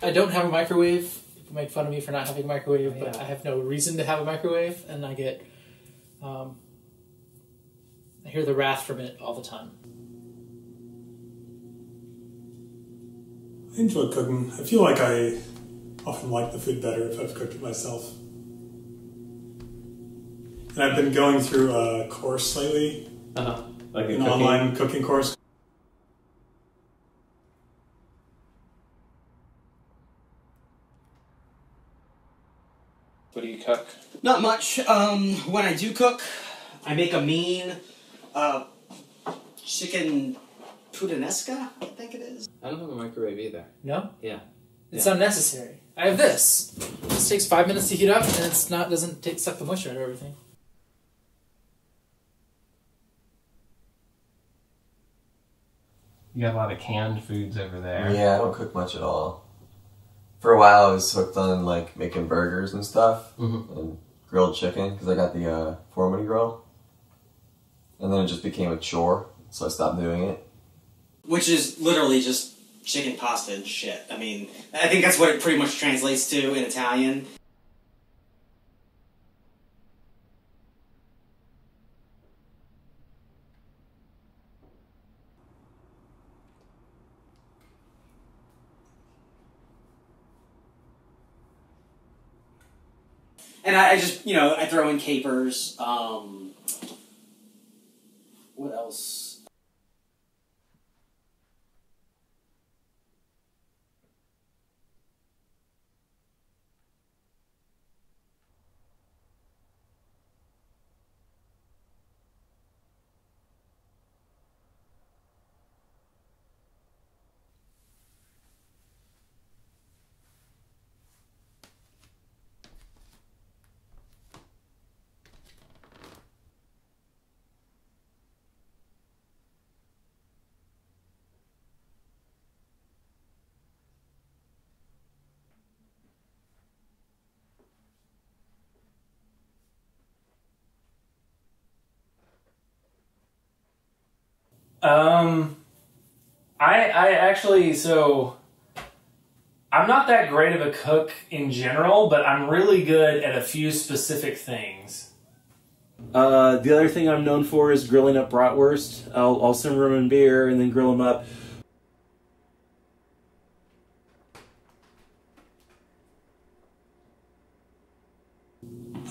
I don't have a microwave. People make fun of me for not having a microwave, but I have no reason to have a microwave, and I get, I hear the wrath from it all the time. I enjoy cooking. I feel like I often like the food better if I've cooked it myself. And I've been going through a course lately, like an online cooking course. What do you cook? Not much. When I do cook, I make a mean chicken puttanesca, I think it is. I don't have a microwave either. No? Yeah. It's unnecessary. I have this. This takes 5 minutes to heat up, and it's not suck the moisture out of everything. You got a lot of canned foods over there. Yeah, I don't cook much at all. For a while, I was hooked on like making burgers and stuff, and grilled chicken because I got the 4-minute grill, and then it just became a chore, so I stopped doing it. Which is literally just chicken pasta and shit. I mean, I think that's what it pretty much translates to in Italian. And I just, I throw in capers. What else? I actually, so I'm not that great of a cook in general, but I'm really good at a few specific things. The other thing I'm known for is grilling up bratwurst. I'll simmer them in beer and then grill them up.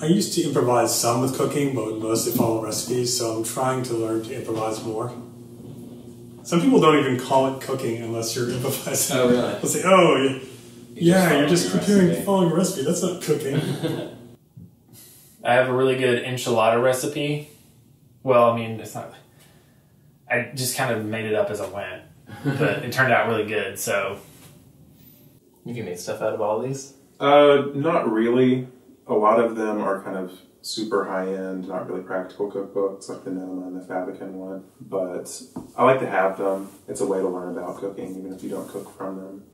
I used to improvise some with cooking, but would mostly follow recipes, so I'm trying to learn to improvise more. Some people don't even call it cooking unless you're improvising. Oh, really? They'll say, oh, you're just following a recipe. That's not cooking. I have a really good enchilada recipe. Well, I mean, it's not... I just kind of made it up as I went, but it turned out really good, so... You can make stuff out of all these? Not really. A lot of them are kind of super high-end, not really practical cookbooks, like the Noma and the Fabican one. But I like to have them. It's a way to learn about cooking, even if you don't cook from them.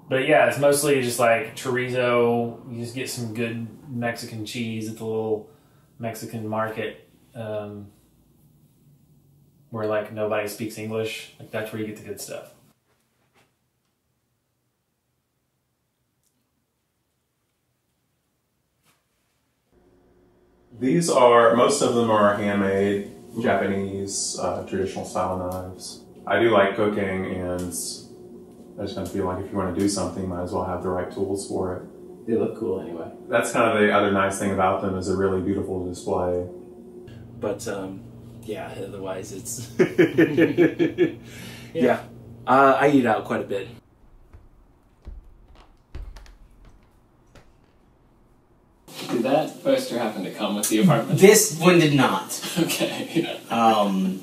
But yeah, it's mostly just like chorizo. You just get some good Mexican cheese at the little Mexican market where like nobody speaks English. Like that's where you get the good stuff. Most of them are handmade, Japanese, traditional style knives. I do like cooking, and I just kind of feel like if you want to do something, might as well have the right tools for it. They look cool anyway. That's kind of the other nice thing about them, is a really beautiful display. But, yeah, otherwise it's... Yeah. I eat out quite a bit. Did that poster happen to come with the apartment? This one did not. Okay. No,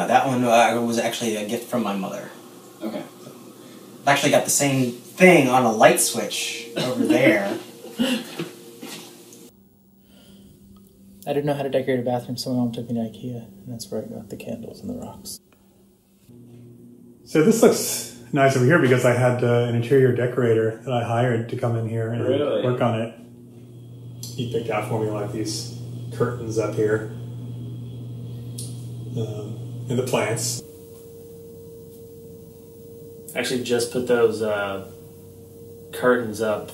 that one was actually a gift from my mother. Okay. I actually got the same thing on a light switch over there. I didn't know how to decorate a bathroom, so my mom took me to IKEA, and that's where I got the candles and the rocks. So this looks nice over here because I had an interior decorator that I hired to come in here and work on it. He picked out for me like these curtains up here, and the plants. Actually, just put those curtains up.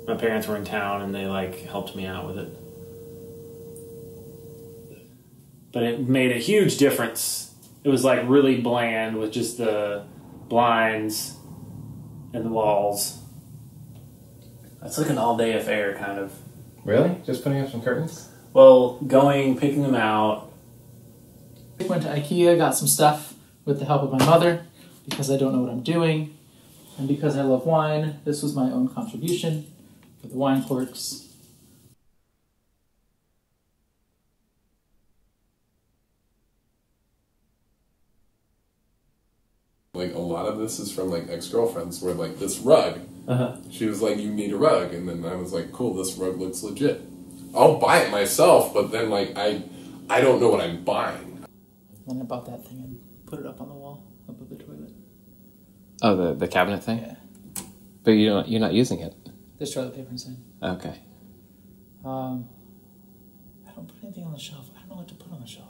My parents were in town and they like helped me out with it. But it made a huge difference. It was like really bland with just the blinds and the walls. It's like an all-day affair, kind of. Really? Just putting up some curtains? Well, picking them out. I went to IKEA, got some stuff with the help of my mother, because I don't know what I'm doing, and because I love wine. This was my own contribution for the wine corks. Like, a lot of this is from, like, ex-girlfriends where, like, this rug, she was like, you need a rug, and then I was like, cool, this rug looks legit. I'll buy it myself, but then, like, I don't know what I'm buying. Then I bought that thing and put it up on the wall, up at the toilet. Oh, the cabinet thing? Yeah. But you're not using it? There's toilet paper inside. Okay. I don't put anything on the shelf. I don't know what to put on the shelf.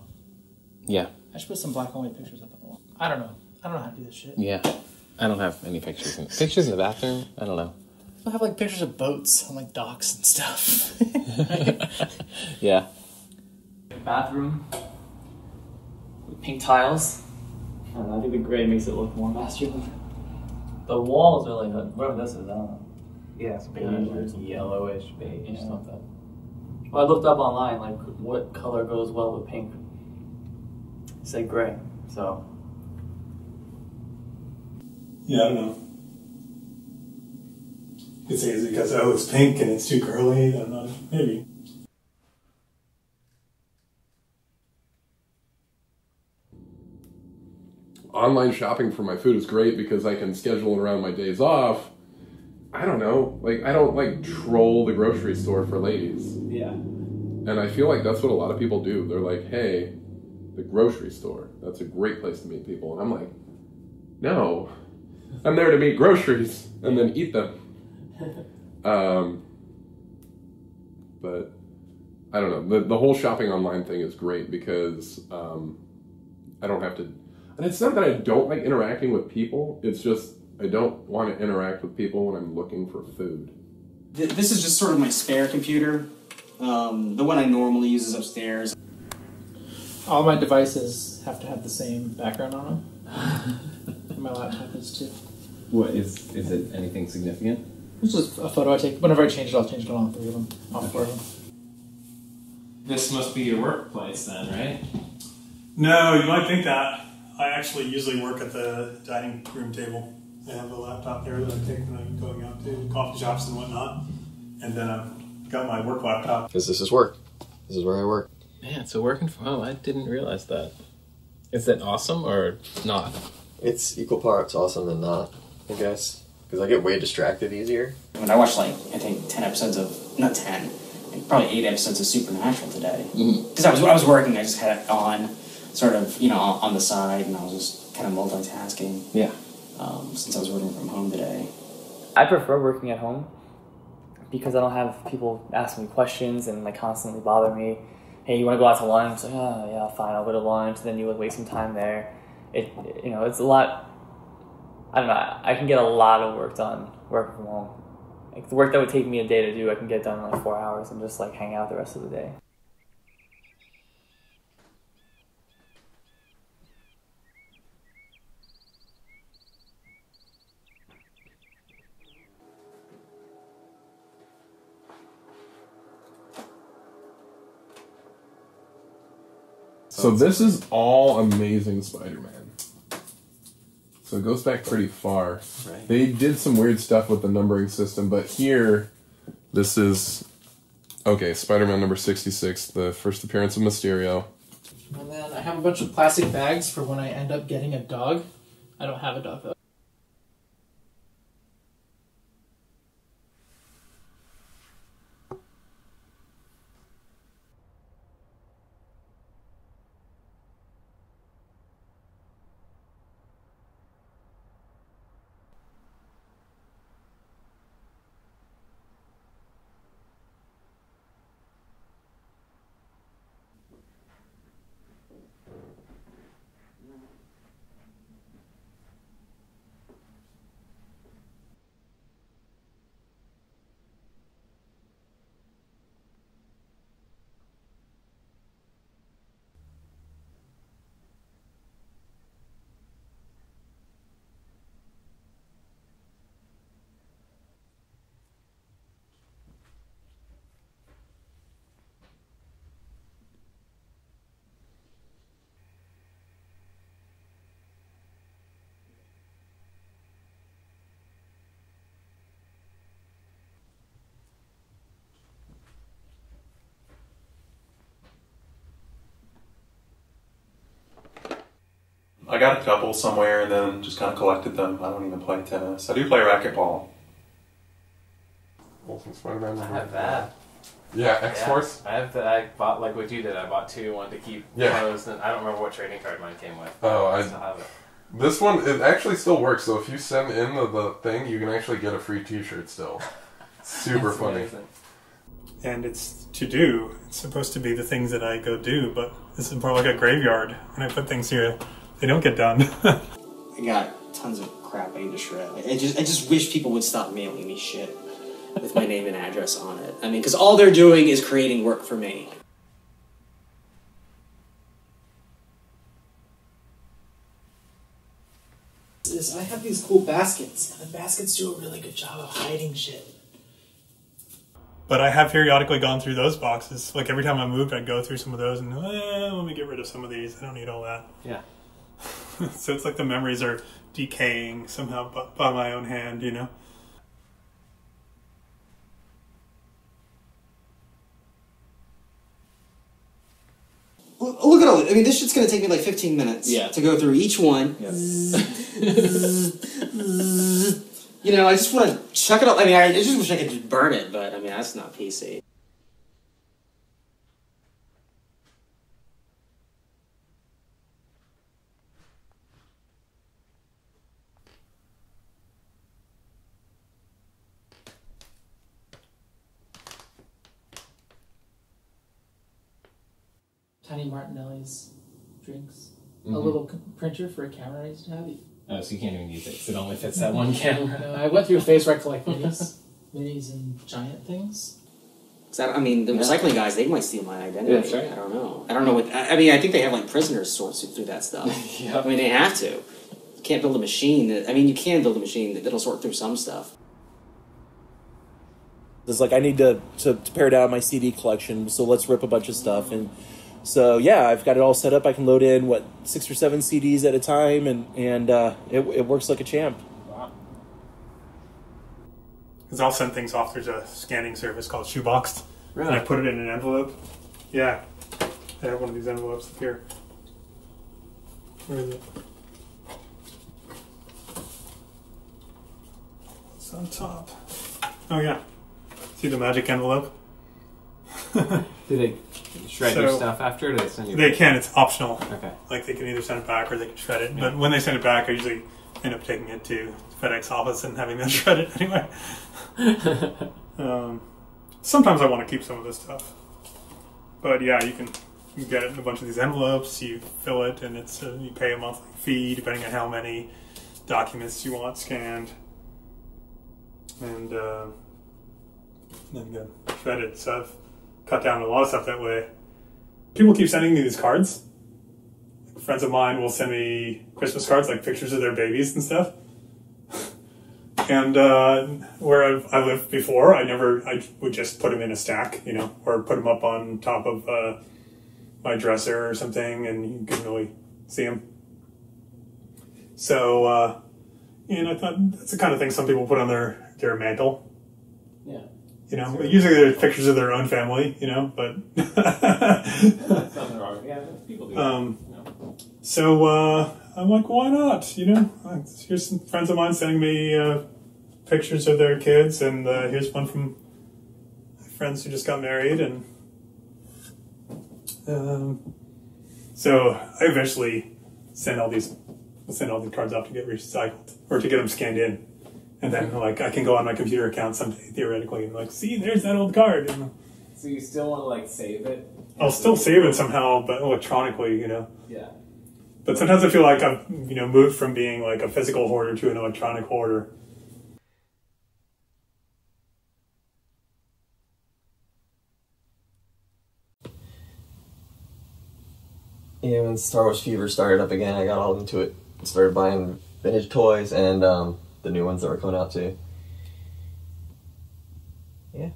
Yeah. I should put some black and white pictures up on the wall. I don't know how to do this shit. Yeah. I don't have any pictures. Pictures in the bathroom? I don't know. I have like pictures of boats on like docks and stuff. Yeah. Bathroom with pink tiles. I don't know, I think the gray makes it look more masculine. The walls are like, whatever this is, I don't know. Yeah, it's beige or it's yellowish, beige, something. Well, I looked up online, like, what color goes well with pink. It said gray, so. Yeah, I don't know. You could say it's because, oh, it's pink and it's too girly. I don't know. Maybe. Online shopping for my food is great because I can schedule it around my days off. I don't know. Like, I don't, like, troll the grocery store for ladies. Yeah. And I feel like that's what a lot of people do. They're like, hey, the grocery store, that's a great place to meet people. And I'm like, no. I'm there to meet groceries and then eat them. But I don't know. The whole shopping online thing is great because I don't have to. And it's not that I don't like interacting with people. It's just I don't want to interact with people when I'm looking for food. This is just sort of my spare computer. The one I normally use is upstairs. All my devices have to have the same background on them. And my laptop is too. What is it? Anything significant? It's just a photo I take. Whenever I change it, I'll change it on all three of them. All four of them. This must be your workplace then, right? No, you might think that. I actually usually work at the dining room table. I have a laptop there that I take when I'm going out to coffee shops and whatnot. And then I've got my work laptop. Because this is work. This is where I work. Man, so working from home, I didn't realize that. Is that awesome or not? It's equal parts awesome and not, I guess. Because I get way distracted easier. When I watched, like, I think 10 episodes of, not 10, like probably 8 episodes of Supernatural today. Because I was working, I just had it on, sort of, on the side, and I was just kind of multitasking. Yeah. Since I was working from home today. I prefer working at home because I don't have people asking me questions and like constantly bother me. Hey, you want to go out to lunch? Like, oh, yeah, fine, I'll go to lunch. Then you would waste some time there. It's a lot. I don't know. I can get a lot of work done working from home. Like the work that would take me a day to do, I can get done in like 4 hours and just like hang out the rest of the day. So this is all Amazing Spider-Man. So it goes back pretty far. Right. They did some weird stuff with the numbering system, but here, this is, okay, Spider-Man number 66, the first appearance of Mysterio. And then I have a bunch of plastic bags for when I end up getting a dog. I don't have a dog though. I got a couple somewhere and then just kind of collected them. I don't even play tennis. I do play racquetball. I have that. Yeah, X-Force? I have that. I bought, like what you did, I bought 2, wanted to keep those, and I don't remember what trading card mine came with. Oh, I still have it. This one, it actually still works, so if you send in the thing, you can actually get a free t-shirt still. Super funny. Amazing. And it's to do. It's supposed to be the things that I go do, but this is more like a graveyard. When I put things here, they don't get done. I got tons of crap I need to shred. I just wish people would stop mailing me shit with my name and address on it. I mean, because all they're doing is creating work for me. I have these cool baskets, and the baskets do a really good job of hiding shit. But I have periodically gone through those boxes. Like every time I moved, I'd go through some of those and let me get rid of some of these. I don't need all that. Yeah. So it's like the memories are decaying somehow by my own hand, you know? Look at all this. I mean, this shit's going to take me like 15 minutes to go through each one. Yeah. You know, I just want to chuck it up. I mean, I just wish I could just burn it, but I mean, that's not PC. Tiny Martinelli's drinks. A little printer for a camera I used to have. Oh, so you can't even use it because it only fits that one camera. No, I went through a phase where I collect minis and giant things. I mean, the recycling guys, they might steal my identity. Yeah, that's right. I don't know. I don't know what... I mean, I think they have, like, prisoners sort through that stuff. I mean, they have to. You can't build a machine that... I mean, you can build a machine that'll sort through some stuff. It's like, I need to pare down my CD collection, so let's rip a bunch of stuff. And so, yeah, I've got it all set up. I can load in, 6 or 7 CDs at a time, and it works like a champ. Because I'll send things off. There's a scanning service called Shoeboxed. Really? And I put it in an envelope. Yeah. I have one of these envelopes up here. Where is it? It's on top. Oh, yeah. See the magic envelope? Do they shred your stuff after, or do they send you They can. It's optional. Okay. Like, they can either send it back or they can shred it. But when they send it back, I usually end up taking it to FedEx office and having them shred it anyway. Sometimes I want to keep some of this stuff. But yeah, you can get it in a bunch of these envelopes, you fill it, and it's you pay a monthly fee depending on how many documents you want scanned. And then get shredded. So I've cut down a lot of stuff that way. People keep sending me these cards. Friends of mine will send me Christmas cards, like pictures of their babies and stuff. And where I lived before, I would just put them in a stack, you know, or put them up on top of my dresser or something, and you couldn't really see them. So, and I thought that's the kind of thing some people put on their mantle. Yeah. You know, usually they're pictures of their own family, you know, but... That's nothing wrong. Yeah, people do that. So I'm like, why not? You know, here's some friends of mine sending me pictures of their kids, and here's one from friends who just got married, and so I eventually send all these cards off to get recycled or to get them scanned in, and then like I can go on my computer account someday theoretically and like, see, there's that old card. And, so you still want to like save it? I'll still save it somehow, but electronically, you know. Yeah. But sometimes I feel like I've, you know, moved from being like a physical hoarder to an electronic hoarder. Yeah, when Star Wars Fever started up again, I got all into it. Started buying vintage toys and the new ones that were coming out too. Yeah.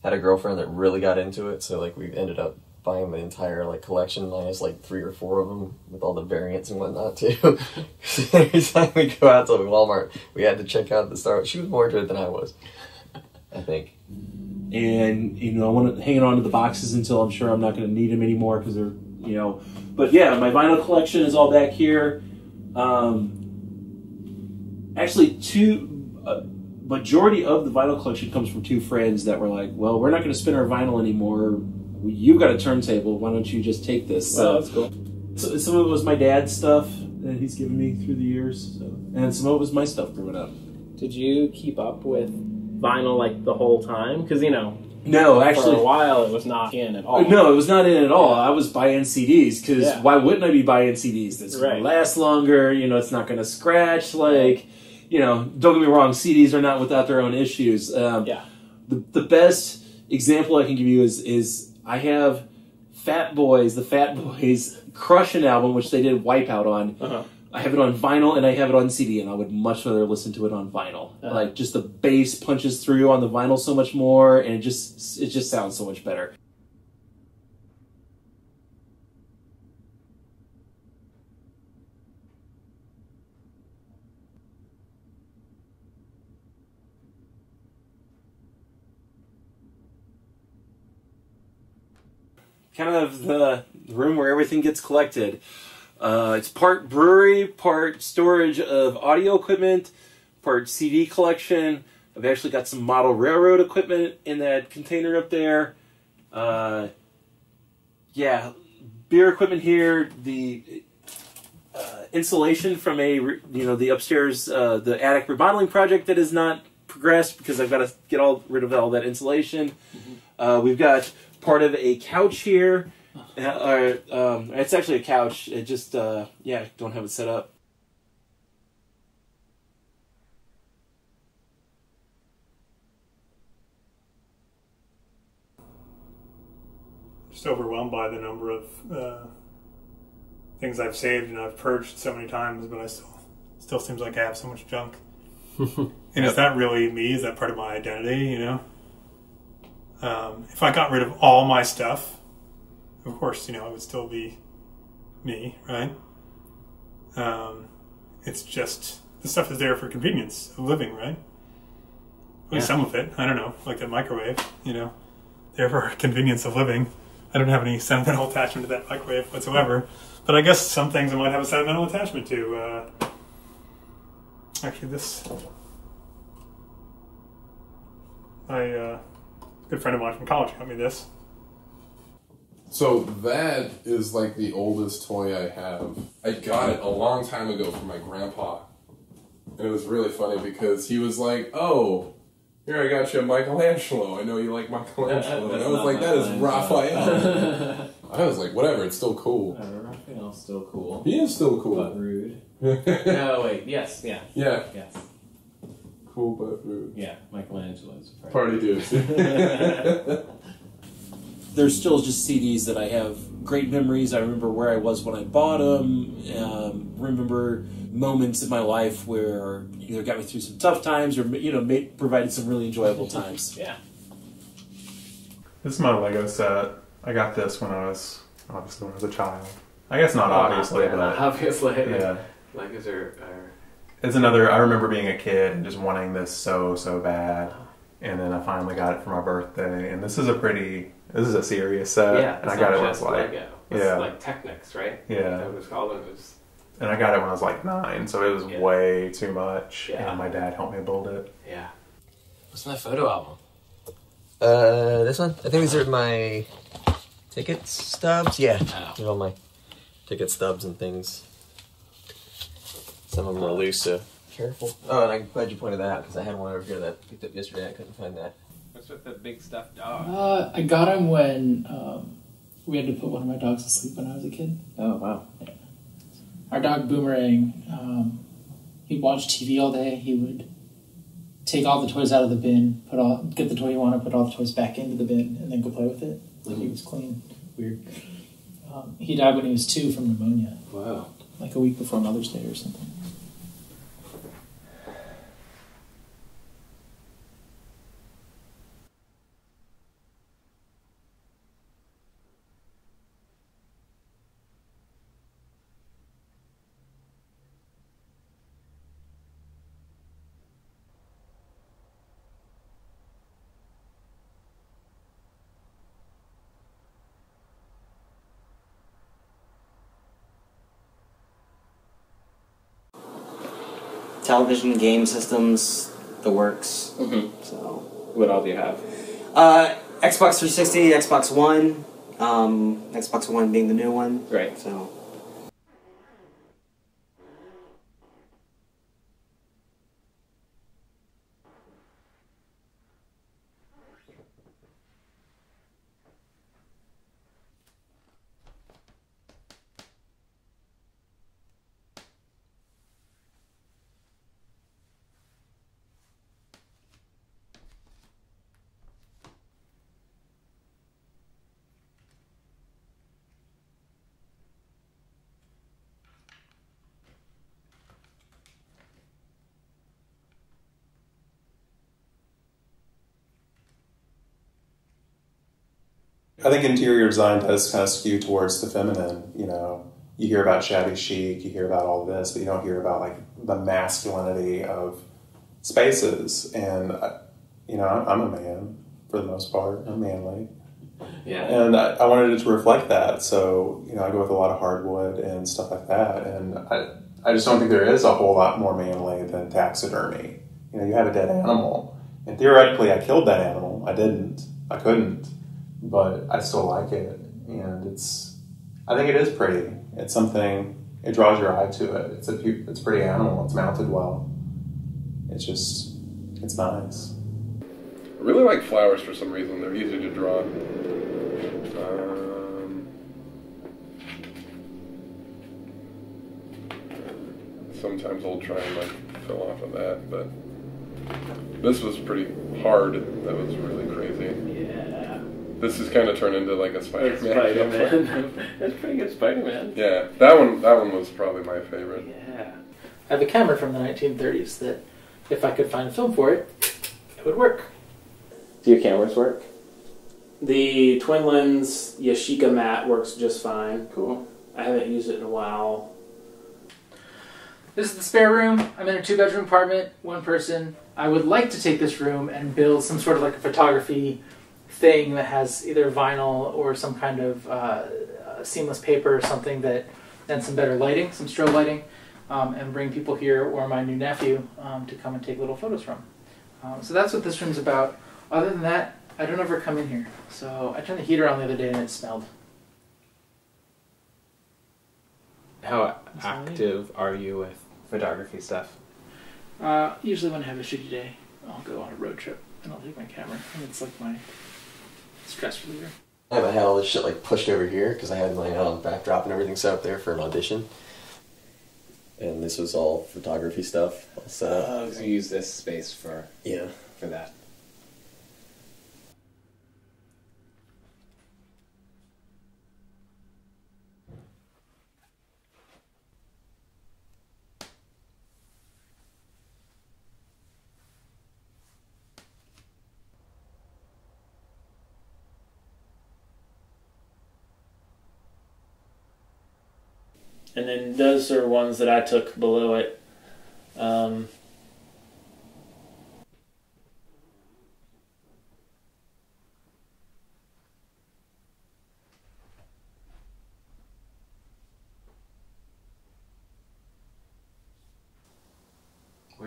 Had a girlfriend that really got into it, so like we ended up buying the entire like collection, minus like 3 or 4 of them with all the variants and whatnot too. Every time we go out to Walmart, we had to check out the Star Wars. She was more into it than I was, I think. And, you know, I want to hang on to the boxes until I'm sure I'm not going to need them anymore because they're, you know, But yeah, my vinyl collection is all back here. Actually, majority of the vinyl collection comes from two friends that were like, well, we're not going to spin our vinyl anymore. You've got a turntable. Why don't you just take this? Well, that's cool. So some of it was my dad's stuff that he's given me through the years. So. And some of it was my stuff growing up. Did you keep up with vinyl like the whole time? Because, you know, no, actually, for a while it was not in at all. No, it was not in at all. I was buying CDs because why wouldn't I be buying CDs? That's going to last longer. You know, it's not going to scratch. Like, you know, don't get me wrong, CDs are not without their own issues. The best example I can give you is I have the Fat Boys Crushin' album, which they did Wipeout on. I have it on vinyl and I have it on CD, and I would much rather listen to it on vinyl. Like, just the bass punches through on the vinyl so much more, and it just sounds so much better. Kind of the room where everything gets collected. It's part brewery, part storage of audio equipment, part CD collection. I've actually got some model railroad equipment in that container up there. Yeah, beer equipment here. The insulation from the upstairs, the attic remodeling project that has not progressed because I've got to get rid of all that insulation. We've got part of a couch here. It's actually a couch. It just, don't have it set up. Just overwhelmed by the number of things I've saved and I've purged so many times, but I still seems like I have so much junk. And is that really me? Is that part of my identity, you know? If I got rid of all my stuff, of course, you know, it would still be me, right? It's just, the stuff is there for convenience of living, right? At least some of it. I don't know, like the microwave, you know, there for convenience of living. I don't have any sentimental attachment to that microwave whatsoever. But I guess some things I might have a sentimental attachment to. Actually, a good friend of mine from college got me this. So that is like the oldest toy I have. I got it a long time ago from my grandpa. And it was really funny because he was like, oh, here I got you a Michelangelo. I know you like Michelangelo. And I was like, that is Raphael. I was like, whatever, it's still cool. Raphael's still cool. He is still cool. But rude. No, wait, yes, yeah. Yeah. Yes. Cool but rude. Yeah, Michelangelo's party dudes. There's still just CDs that I have great memories. I remember where I was when I bought them. Remember moments in my life where either got me through some tough times or provided some really enjoyable times. Yeah. This is my Lego set. I got this when I was a child. I guess not obviously, but obviously, yeah. Legos are. It's another. I remember being a kid and just wanting this so bad, and then I finally got it for my birthday. And this is a serious set. Yeah, and I got it when I was like, Lego. It's like Technics, right? Yeah. That was called. And I got it when I was like 9, so it was way too much. Yeah. And my dad helped me build it. Yeah. What's my photo album? This one? I think these are my ticket stubs. Yeah, they're all my ticket stubs and things. Some of them are loose, so careful. Oh, and I'm glad you pointed that out because I had one over here that I picked up yesterday. I couldn't find that. What's with the big stuffed dog? I got him when we had to put one of my dogs to sleep when I was a kid. Oh, wow. Yeah. Our dog Boomerang, he'd watch TV all day. He would take all the toys out of the bin, get the toy he wanted, put all the toys back into the bin, and then go play with it. Like he was clean. Weird. He died when he was 2 from pneumonia. Wow. Like a week before Mother's Day or something. television, game systems, the works. So, What all do you have? Xbox 360, Xbox One, Xbox One being the new one. Right. So. I think interior design does kind of skew towards the feminine. You know, you hear about shabby chic, you hear about all this, but you don't hear about like the masculinity of spaces. And you know, I'm a man for the most part. I'm manly. Yeah. And I wanted it to reflect that. So, you know, I go with a lot of hardwood and stuff like that. And I just don't think there is a whole lot more manly than taxidermy. You know, you have a dead animal. And theoretically, I killed that animal. I didn't. I couldn't. But I still like it. And I think it is pretty. It's something, it draws your eye to it. It's a pretty animal. It's mounted well. It's nice. I really like flowers for some reason. They're easy to draw. Sometimes I'll try and like fill off of that, but this was pretty hard. That was really crazy. Yeah. This has kind of turned into like a Spider-Man. Spider-Man. That's pretty good Spider-Man. Yeah, that one was probably my favorite. Yeah. I have a camera from the 1930s that, if I could find film for it, it would work. Do your cameras work? The twin lens Yashica matte works just fine. Cool. I haven't used it in a while. This is the spare room. I'm in a 2-bedroom apartment, 1 person. I would like to take this room and build some sort of like a photography thing that has either vinyl or some kind of seamless paper or something and some better lighting, some strobe lighting, and bring people here or my new nephew to come and take little photos from. So that's what this room's about. Other than that, I don't ever come in here. So I turned the heater on the other day and it smelled. How active are you with photography stuff? Usually when I have a shitty day, I'll go on a road trip and I'll take my camera, and it's like my stress reliever. I had all this shit like pushed over here because I had my backdrop and everything set up there for an audition. And this was all photography stuff all set up. So you use this space for that. And then those are ones that I took below it. Where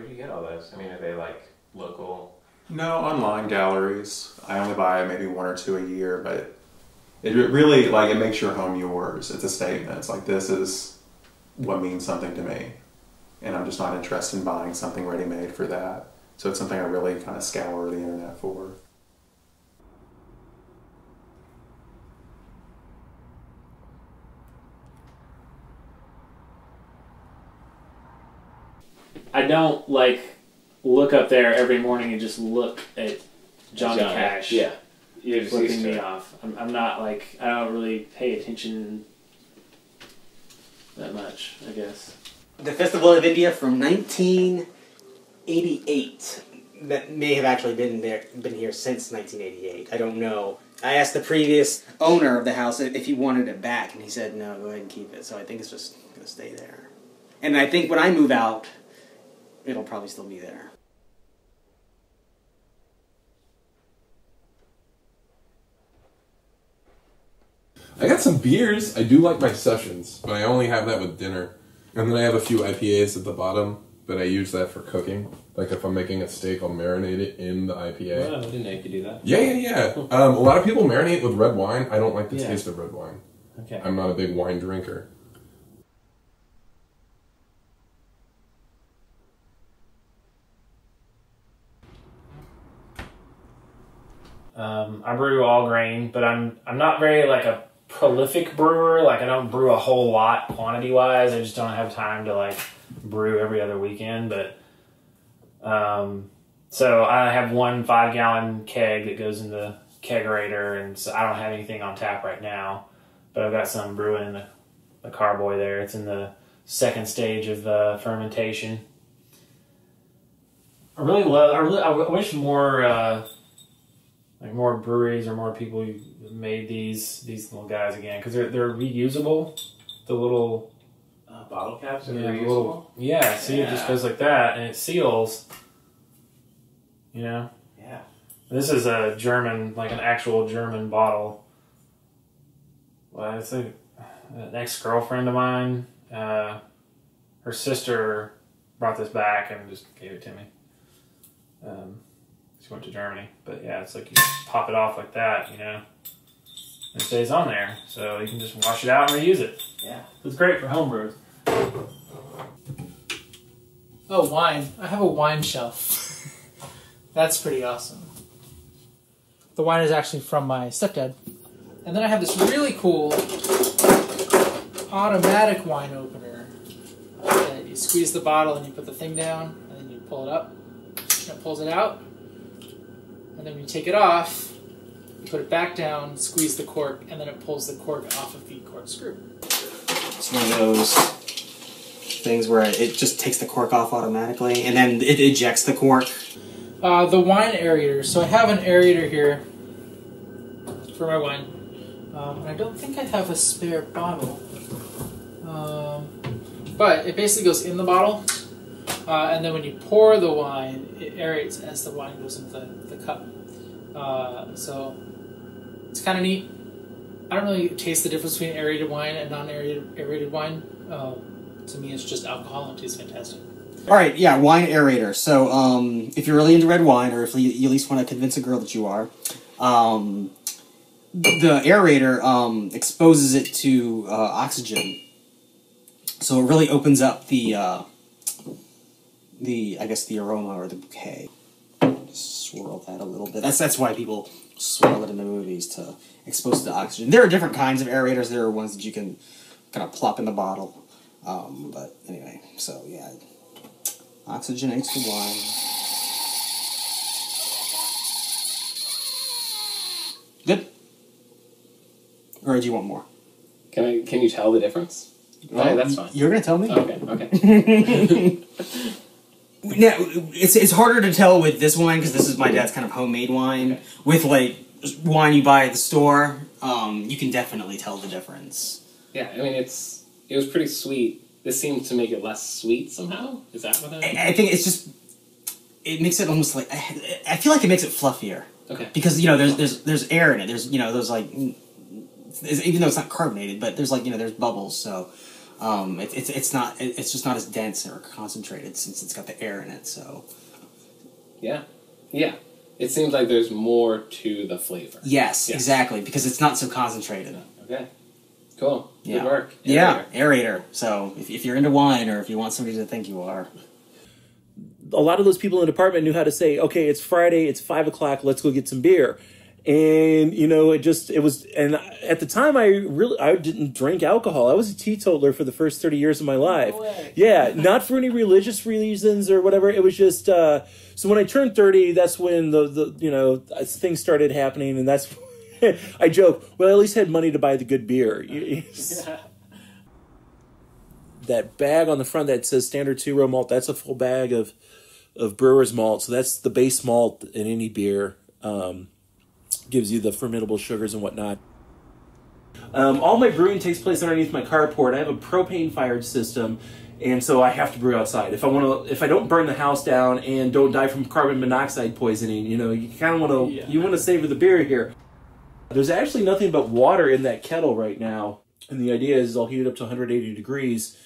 do you get all those? I mean, are they like local? No, online galleries. I only buy maybe 1 or 2 a year, but it really, like, it makes your home yours. It's a statement. It's like, this is what means something to me. And I'm just not interested in buying something ready-made for that. So it's something I really kind of scour the internet for. I don't like look up there every morning and just look at Johnny Cash. Yeah. You're just flipping me off. I'm not like, I don't really pay attention that much, I guess. The Festival of India from 1988. That may have actually been here since 1988. I don't know. I asked the previous owner of the house if he wanted it back, and he said, no, go ahead and keep it. So I think it's just going to stay there. And I think when I move out, it'll probably still be there. I got some beers. I do like my sessions, but I only have that with dinner. And then I have a few IPAs at the bottom. but I use that for cooking. Like if I'm making a steak, I'll marinate it in the IPA. Wow, I didn't know you could do that. Yeah. A lot of people marinate with red wine. I don't like the taste of red wine. Okay. I'm not a big wine drinker. I brew all grain, but I'm not very like a prolific brewer. Like I don't brew a whole lot quantity wise. I just don't have time to like brew every other weekend. But so I have one 5-gallon keg that goes in the kegerator, and so I don't have anything on tap right now. But I've got some brewing in the carboy there. It's in the second stage of fermentation. I wish more. Like more breweries or more people made these little guys again, because they're reusable. The little Bottle caps are reusable. reusable? See, it just goes like that, and it seals. You know. Yeah. This is a German, like an actual German bottle. Well, it's an ex-girlfriend of mine. Her sister brought this back and just gave it to me. She went to Germany, but yeah, it's like you pop it off like that, you know, and it stays on there, so you can just wash it out and reuse it. Yeah. It's great for homebrewers. Oh, wine. I have a wine shelf. That's pretty awesome. The wine is actually from my stepdad. And then I have this really cool automatic wine opener. You squeeze the bottle and you put the thing down, and then you pull it up, and it pulls it out. And then when you take it off, you put it back down, squeeze the cork, and then it pulls the cork off of the corkscrew. It's one of those things where it just takes the cork off automatically, and then it ejects the cork. The wine aerator. So I have an aerator here for my wine. And I don't think I have a spare bottle. But it basically goes in the bottle. And then when you pour the wine, it aerates as the wine goes into the cup. So it's kind of neat. I don't really taste the difference between aerated wine and non-aerated wine. To me, it's just alcohol and it tastes fantastic. All right, yeah, wine aerator. So if you're really into red wine, or if you at least want to convince a girl that you are, the aerator exposes it to oxygen. So it really opens up the aroma or the bouquet. Swirl that a little bit. That's why people swirl it in the movies, to expose it to oxygen. There are different kinds of aerators. There are ones that you can kind of plop in the bottle. But anyway, so yeah, oxygenates the wine. Good. Or do you want more? Can you tell the difference? Well, that's fine. You're gonna tell me. Okay. Now, it's harder to tell with this wine, because this is my dad's kind of homemade wine. Okay. With like wine you buy at the store, you can definitely tell the difference. Yeah, I mean it was pretty sweet. This seems to make it less sweet somehow. Is that what I think it's just, it makes it almost like, I feel like it makes it fluffier. Okay. Because there's air in it. There's those like, even though it's not carbonated, but there's like there's bubbles. So. It's just not as dense or concentrated since it's got the air in it, so. Yeah. It seems like there's more to the flavor. Yes, exactly, because it's not so concentrated. Okay. Cool. Yeah. Good work. Aerator. Yeah, aerator. So if you're into wine, or if you want somebody to think you are. A lot of those people in the department knew how to say, okay, it's Friday, it's 5 o'clock, let's go get some beer. And, and at the time I didn't drink alcohol. I was a teetotaler for the first 30 years of my life. No way. Yeah, not for any religious reasons or whatever. It was just, so when I turned 30, that's when the things started happening, and that's, I joke, well, I at least had money to buy the good beer. Yeah. That bag on the front that says standard 2-row malt, that's a full bag of brewer's malt. So that's the base malt in any beer. Gives you the formidable sugars and whatnot. All my brewing takes place underneath my carport. I have a propane-fired system, and so I have to brew outside. If I don't burn the house down and don't die from carbon monoxide poisoning, you kind of want to you want to savor the beer here. There's actually nothing but water in that kettle right now, and the idea is I'll heat it up to 180 degrees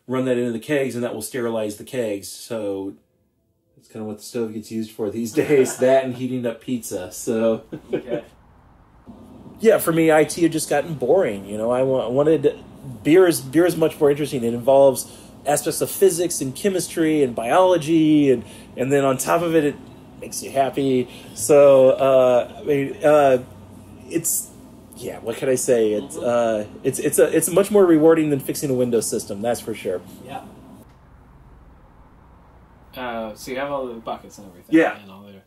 run that into the kegs, and that will sterilize the kegs. So that's kind of what the stove gets used for these days. That and heating up pizza. So Okay. yeah, for me, IT had just gotten boring. You know, I wanted beer is much more interesting. It involves aspects of physics and chemistry and biology, and then on top of it, it makes you happy. So it's yeah. What can I say? It's much more rewarding than fixing a Windows system. That's for sure. Yeah. So you have all the buckets and everything. Yeah. And all there.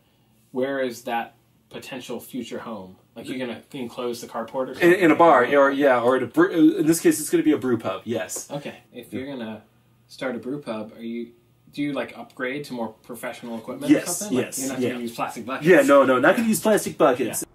Where is that potential future home? Like you're gonna enclose the carport or something? In a bar, or in this case, it's going to be a brew pub. Yes. Okay. If you're gonna start a brew pub, do you like upgrade to more professional equipment? Yes. Or something? Like, Yes. You're not gonna use plastic buckets. Yeah. No. Not going to use plastic buckets. Yeah.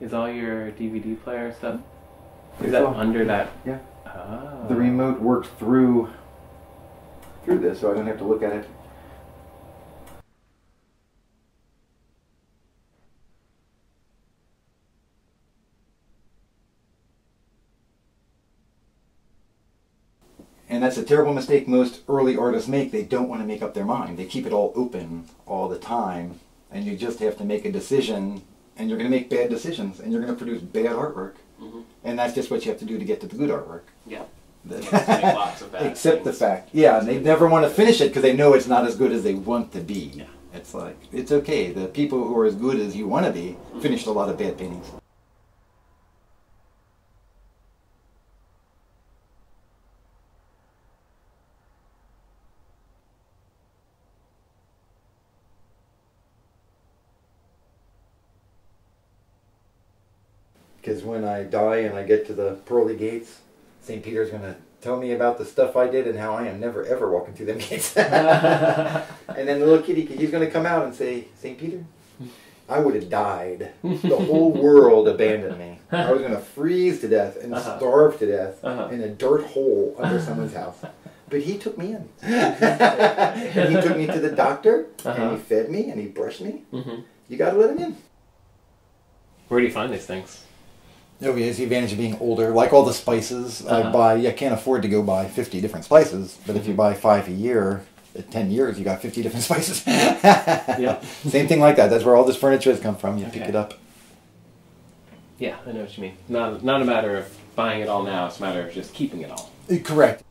Is all your DVD player stuff? Is that under that? Yeah. Oh. The remote works through this, so I don't have to look at it. And that's a terrible mistake most early artists make. They don't want to make up their mind. They keep it all open all the time, and you just have to make a decision, and you're going to make bad decisions, and you're going to produce bad artwork. Mm-hmm. And that's just what you have to do to get to the good artwork. Yeah. Lots of bad Except things. The fact, yeah, and they never want to finish it because they know it's not as good as they want to be. Yeah. It's like, it's okay. The people who are as good as you want to be finished a lot of bad paintings. Because when I die and I get to the pearly gates, St. Peter's going to tell me about the stuff I did and how I am never ever walking through them gates. And then the little kitty, he's going to come out and say, St. Peter, I would have died. The whole world abandoned me. I was going to freeze to death and starve to death in a dirt hole under someone's house. But he took me in. And he took me to the doctor, and he fed me, and he brushed me. Mm-hmm. You got to let him in. Where do you find these things? No, it's the advantage of being older. Like all the spices, I can't afford to go buy 50 different spices, but if you buy 5 a year, at 10 years, you got 50 different spices. Yep. Same thing like that. That's where all this furniture has come from. You pick it up. Yeah, I know what you mean. Not a matter of buying it all now, it's a matter of just keeping it all. Correct.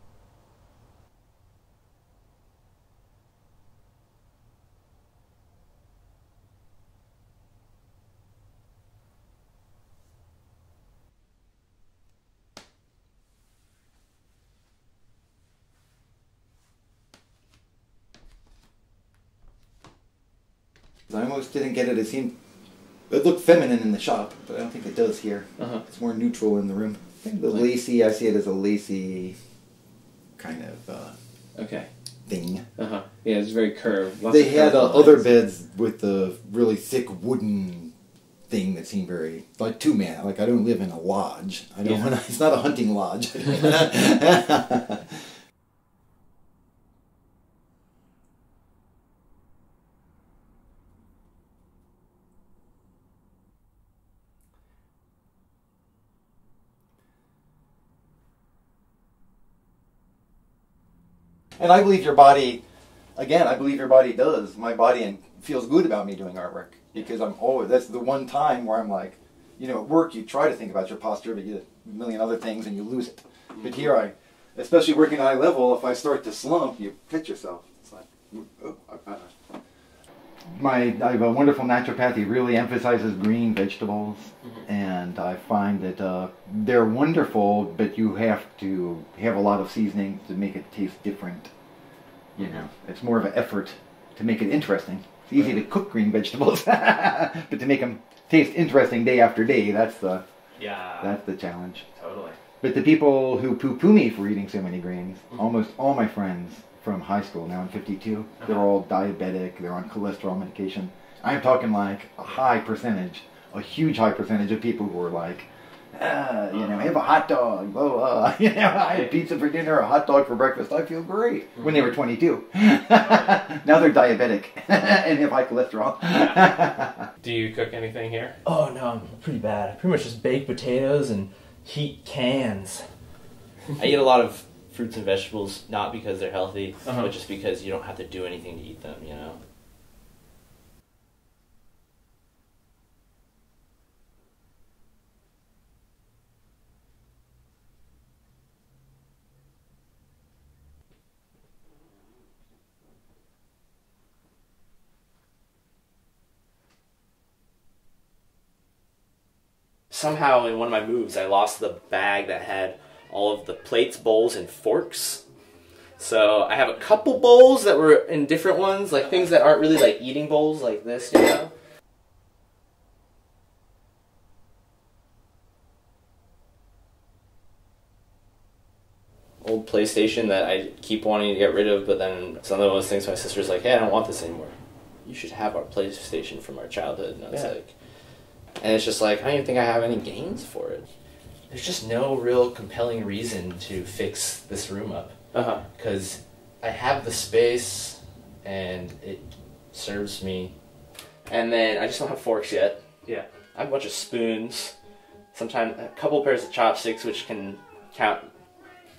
I almost didn't get it. It looked feminine in the shop, but I don't think it does here. It's more neutral in the room. I think the lacy, I see it as a lacy kind of thing. Yeah, it's very curved. They had other beds with the really thick wooden thing that seemed very like two-man. Like I don't live in a lodge. I don't want to. It's not a hunting lodge. And I believe your body, again, I believe your body does. My body feels good about me doing artwork because that's the one time where I'm like, at work you try to think about your posture, but you do a million other things and you lose it. But here especially working at high level, if I start to slump, you pitch yourself. It's like, I have a wonderful naturopath. He really emphasizes green vegetables, and I find that they're wonderful, but you have to have a lot of seasoning to make it taste different. It's more of an effort to make it interesting. It's easy to cook green vegetables, but to make them taste interesting day after day, that's the challenge. Totally. But the people who poo-poo me for eating so many greens, almost all my friends from high school, now I'm 52, they're all diabetic, they're on cholesterol medication. I'm talking like a huge high percentage of people who are like, have a hot dog, blah, blah. I had pizza for dinner, a hot dog for breakfast, I feel great. When they were 22. Now they're diabetic and have high cholesterol. Do you cook anything here? Oh no, I'm pretty bad. I pretty much just bake potatoes and heat cans. I eat a lot of fruits and vegetables, not because they're healthy, but just because you don't have to do anything to eat them, you know? Somehow in one of my moves, I lost the bag that had all of the plates, bowls, and forks. So I have a couple bowls that were in different ones, like things that aren't really like eating bowls like this, you know? Old PlayStation that I keep wanting to get rid of, but then it's one of those things my sister's like, hey, I don't want this anymore. You should have our PlayStation from our childhood. And I was like... And it's just like, I don't even think I have any games for it. There's just no real compelling reason to fix this room up. Because I have the space, and it serves me. And then I just don't have forks yet. Yeah. I have a bunch of spoons. Sometimes a couple pairs of chopsticks, which can count.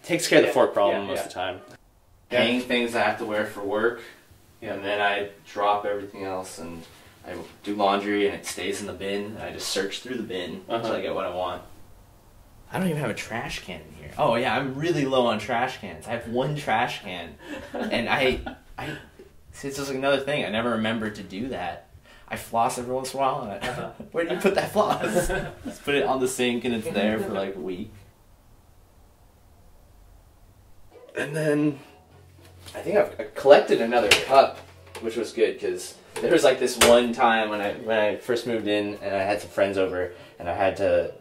Takes care of the fork problem most of the time. Hang things I have to wear for work. And then I drop everything else, and I do laundry and it stays in the bin, and I just search through the bin until I get what I want. I don't even have a trash can in here. Oh yeah, I'm really low on trash cans. I have one trash can, and I see, it's just another thing. I never remember to do that. I floss every once in a while, and where do you put that floss? Just put it on the sink, and it's there for like a week. And then I think I've collected another cup, which was good because there was like this one time when I first moved in and I had some friends over and I had to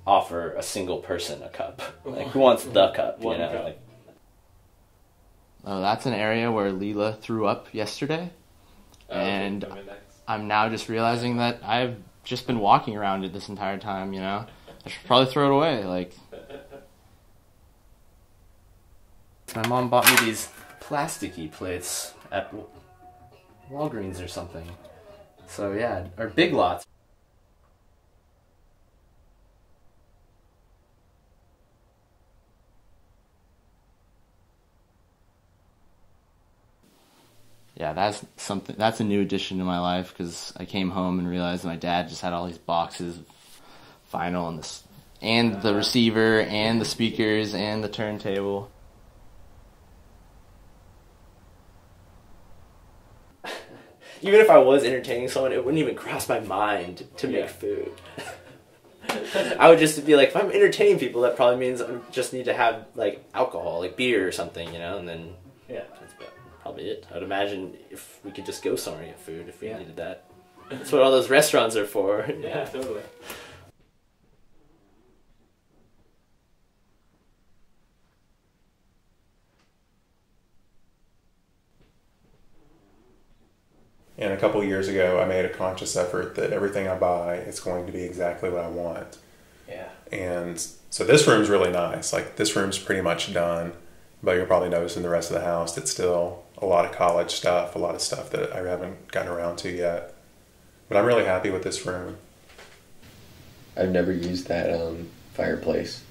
offer a single person a cup. Like, who wants the cup? You know. Like, oh, that's an area where Leela threw up yesterday, and I'm now just realizing that I've just been walking around it this entire time. You know, I should probably throw it away. Like, my mom bought me these plasticky plates at Walgreens or something. So yeah, or Big Lots. Yeah, that's a new addition to my life because I came home and realized my dad just had all these boxes of vinyl and the receiver and the speakers and the turntable. Even if I was entertaining someone, it wouldn't even cross my mind to make food. I would just be like, if I'm entertaining people, that probably means I just need to have like alcohol, like beer or something, you know, and then that's probably it. I would imagine if we could just go somewhere and get food if we needed that. That's what all those restaurants are for. Yeah, totally. And a couple of years ago, I made a conscious effort that everything I buy is going to be exactly what I want. Yeah. And so this room's really nice. Like, this room's pretty much done, but you'll probably notice in the rest of the house, it's still a lot of college stuff, a lot of stuff that I haven't gotten around to yet. But I'm really happy with this room. I've never used that fireplace.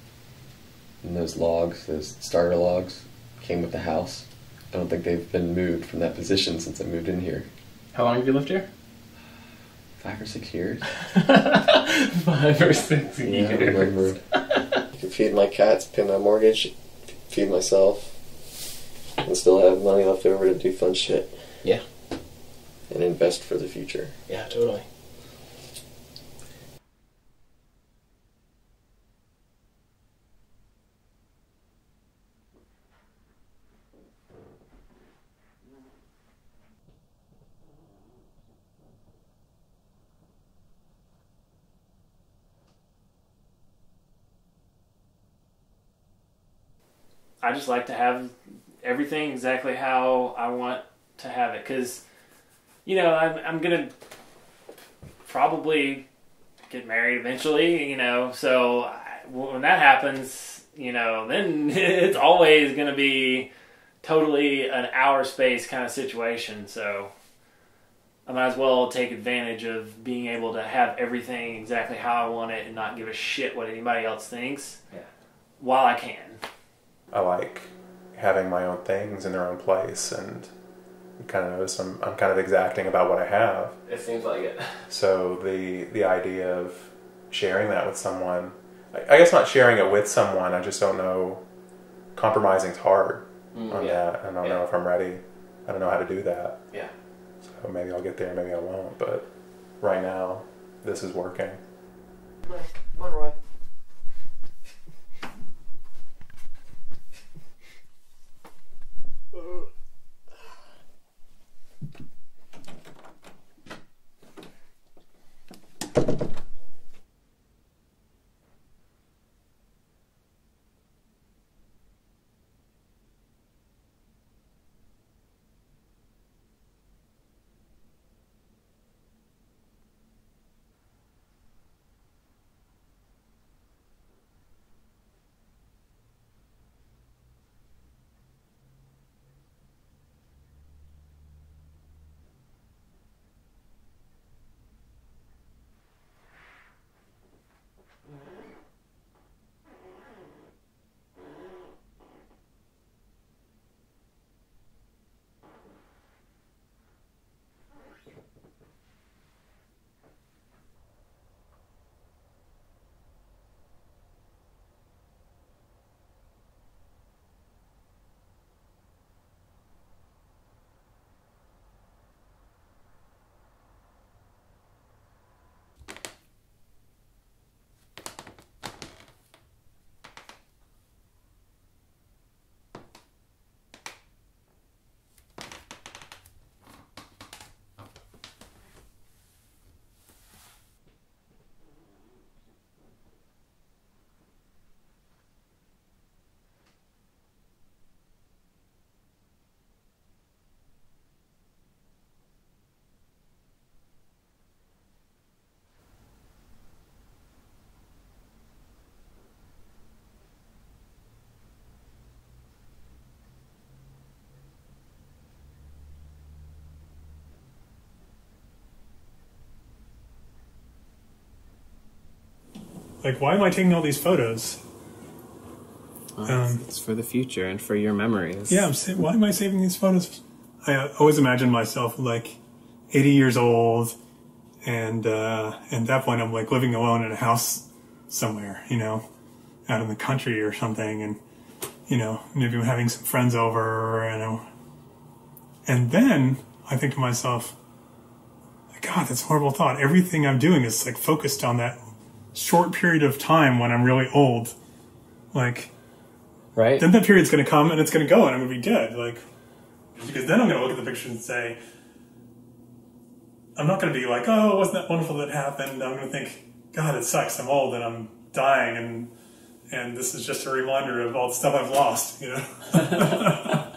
And those logs, those starter logs, came with the house. I don't think they've been moved from that position since I moved in here. How long have you lived here? 5 or 6 years. 5 or 6 years. Yeah, I remember. I could feed my cats, pay my mortgage, feed myself, and still have money left over to do fun shit. Yeah. And invest for the future. Yeah, totally. I just like to have everything exactly how I want to have it. Because, you know, I'm going to probably get married eventually, you know. So when that happens, you know, then it's always going to be totally an hour space kind of situation. So I might as well take advantage of being able to have everything exactly how I want it and not give a shit what anybody else thinks while I can. I like having my own things in their own place, and you kind of notice I'm kind of exacting about what I have. It seems like it. So the idea of sharing that with someone, I guess not sharing it with someone, I just don't know. Compromising's hard on that. I don't know if I'm ready. I don't know how to do that. Yeah. So maybe I'll get there, maybe I won't. But right now, this is working. Come on, Roy. Like, why am I taking all these photos? It's for the future and for your memories. Yeah, why am I saving these photos? I always imagine myself like 80 years old, and at that point I'm like living alone in a house somewhere, you know, out in the country or something, and, you know, maybe I'm having some friends over, you know. And then I think to myself, God, that's a horrible thought. Everything I'm doing is like focused on that short period of time when I'm really old. Like, right. Then that period's going to come and it's going to go and I'm going to be dead. Like, because then I'm going to look at the picture and say, I'm not going to be like, oh, wasn't that wonderful that happened? I'm going to think, God, it sucks. I'm old and I'm dying, and this is just a reminder of all the stuff I've lost, you know.